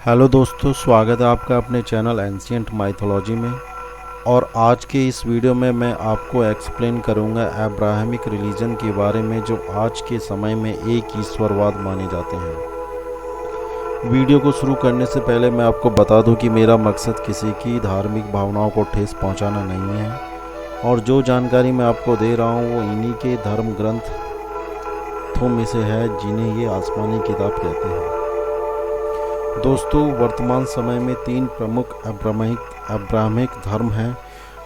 Hello दोस्तों, स्वागत है आपका अपने चैनल एंशिएंट माइथोलॉजी में। और आज के इस वीडियो में मैं आपको एक्सप्लेन करूंगा अब्राहमिक रिलीजन के बारे में, जो आज के समय में एक ईश्वरवाद माने जाते हैं। वीडियो को शुरू करने से पहले मैं आपको बता दूं कि मेरा मकसद किसी की धार्मिक भावनाओं को ठेस पहुंचाना नहीं है, और जो जानकारी मैं आपको दे रहा हूं वो इन्हीं के धर्म ग्रंथों में से है जिन्हें ये आसमानी किताब कहते हैं। दोस्तों, वर्तमान समय में 3 प्रमुख अब्राहमिक धर्म हैं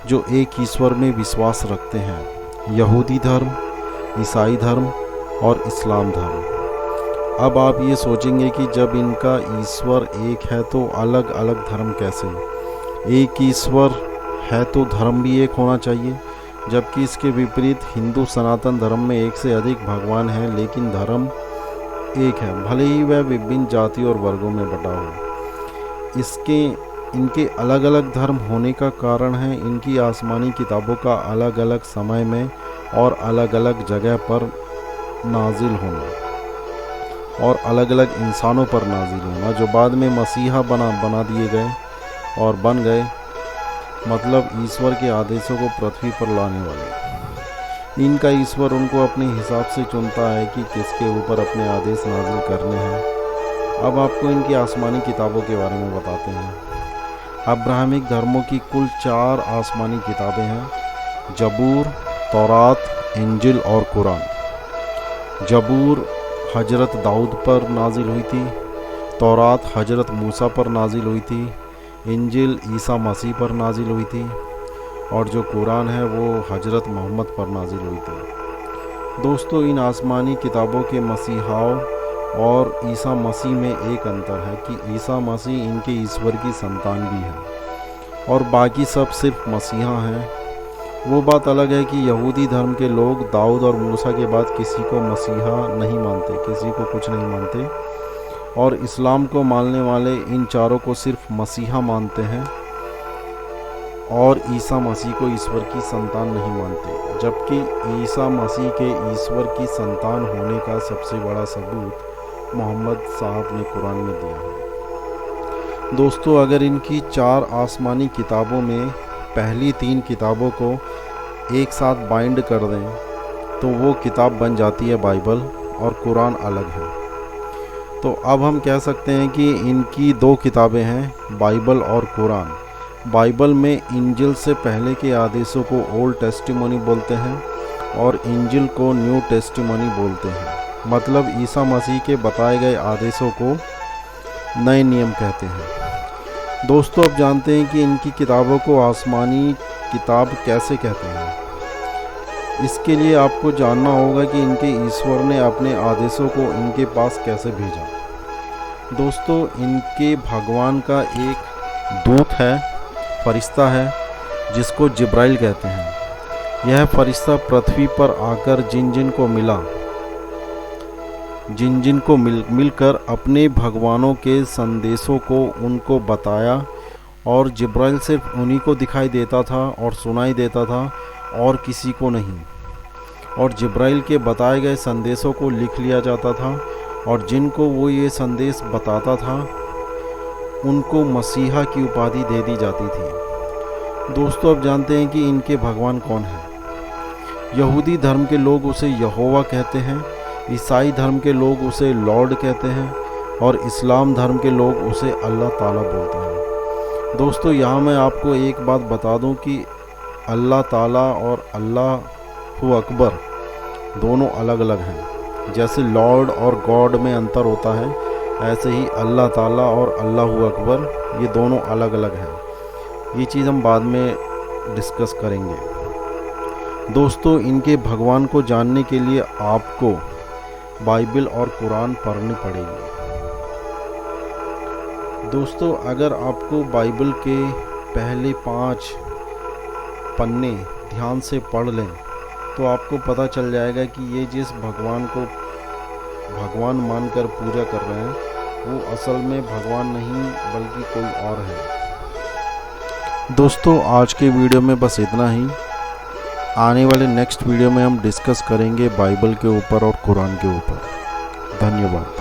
जो एक ईश्वर में विश्वास रखते हैं: यहूदी धर्म, ईसाई धर्म और इस्लाम धर्म। अब आप ये सोचेंगे कि जब इनका ईश्वर एक है तो अलग अलग धर्म कैसे? एक ईश्वर है तो धर्म भी एक होना चाहिए, जबकि इसके विपरीत हिंदू सनातन धर्म में एक से अधिक भगवान हैं, लेकिन धर्म एक है, भले ही वह विभिन्न जाति और वर्गों में बटा हो। इनके अलग अलग धर्म होने का कारण है इनकी आसमानी किताबों का अलग अलग समय में और अलग अलग जगह पर नाजिल होना, और अलग अलग इंसानों पर नाजिल होना, जो बाद में मसीहा बना दिए गए और बन गए, मतलब ईश्वर के आदेशों को पृथ्वी पर लाने वाले। इनका ईश्वर उनको अपने हिसाब से चुनता है कि किसके ऊपर अपने आदेश नाजिल करने हैं। अब आपको इनकी आसमानी किताबों के बारे में बताते हैं। अब्राहमिक धर्मों की कुल 4 आसमानी किताबें हैं: जबूर, तौरात, इंजिल और कुरान। जबूर हजरत दाऊद पर नाजिल हुई थी, तौरात हजरत मूसा पर नाजिल हुई थी, इंजिल ईसा मसीह पर नाजिल हुई थी, और जो कुरान है वो हजरत मोहम्मद पर नाजिल हुई थी। दोस्तों, इन आसमानी किताबों के मसीहाओं और ईसा मसीह में एक अंतर है कि ईसा मसीह इनके ईश्वर की संतान भी है और बाकी सब सिर्फ मसीहा हैं। वो बात अलग है कि यहूदी धर्म के लोग दाऊद और मूसा के बाद किसी को मसीहा नहीं मानते, किसी को कुछ नहीं मानते, और इस्लाम को मानने वाले इन चारों को सिर्फ मसीहा मानते हैं और ईसा मसीह को ईश्वर की संतान नहीं मानते, जबकि ईसा मसीह के ईश्वर की संतान होने का सबसे बड़ा सबूत मोहम्मद साहब ने कुरान में दिया है। दोस्तों, अगर इनकी 4 आसमानी किताबों में पहली 3 किताबों को एक साथ बाइंड कर दें तो वो किताब बन जाती है बाइबल, और कुरान अलग है। तो अब हम कह सकते हैं कि इनकी 2 किताबें हैं, बाइबल और कुरान। बाइबल में इंजिल से पहले के आदेशों को ओल्ड टेस्टिमोनी बोलते हैं और इंजिल को न्यू टेस्टिमोनी बोलते हैं, मतलब ईसा मसीह के बताए गए आदेशों को नए नियम कहते हैं। दोस्तों, अब जानते हैं कि इनकी किताबों को आसमानी किताब कैसे कहते हैं। इसके लिए आपको जानना होगा कि इनके ईश्वर ने अपने आदेशों को इनके पास कैसे भेजा। दोस्तों, इनके भगवान का एक दूत है, फरिश्ता है, जिसको जिब्राइल कहते हैं। यह फरिश्ता पृथ्वी पर आकर जिन जिन को मिलकर अपने भगवानों के संदेशों को उनको बताया, और जिब्राइल सिर्फ उन्हीं को दिखाई देता था और सुनाई देता था और किसी को नहीं। और जिब्राइल के बताए गए संदेशों को लिख लिया जाता था, और जिनको वो ये संदेश बताता था उनको मसीहा की उपाधि दे दी जाती थी। दोस्तों, अब जानते हैं कि इनके भगवान कौन हैं। यहूदी धर्म के लोग उसे यहोवा कहते हैं, ईसाई धर्म के लोग उसे लॉर्ड कहते हैं, और इस्लाम धर्म के लोग उसे अल्लाह ताला बोलते हैं। दोस्तों, यहाँ मैं आपको एक बात बता दूँ कि अल्लाह ताला और अल्लाह अकबर दोनों अलग अलग हैं। जैसे लॉर्ड और गॉड में अंतर होता है, ऐसे ही अल्लाह ताला और अल्लाह अकबर ये दोनों अलग अलग हैं। ये चीज़ हम बाद में डिस्कस करेंगे। दोस्तों, इनके भगवान को जानने के लिए आपको बाइबल और कुरान पढ़नी पड़ेगी। दोस्तों, अगर आपको बाइबल के पहले 5 पन्ने ध्यान से पढ़ लें तो आपको पता चल जाएगा कि ये जिस भगवान को भगवान मानकर पूजा कर रहे हैं वो असल में भगवान नहीं बल्कि कोई और है। दोस्तों, आज के वीडियो में बस इतना ही। आने वाले नेक्स्ट वीडियो में हम डिस्कस करेंगे बाइबल के ऊपर और कुरान के ऊपर। धन्यवाद।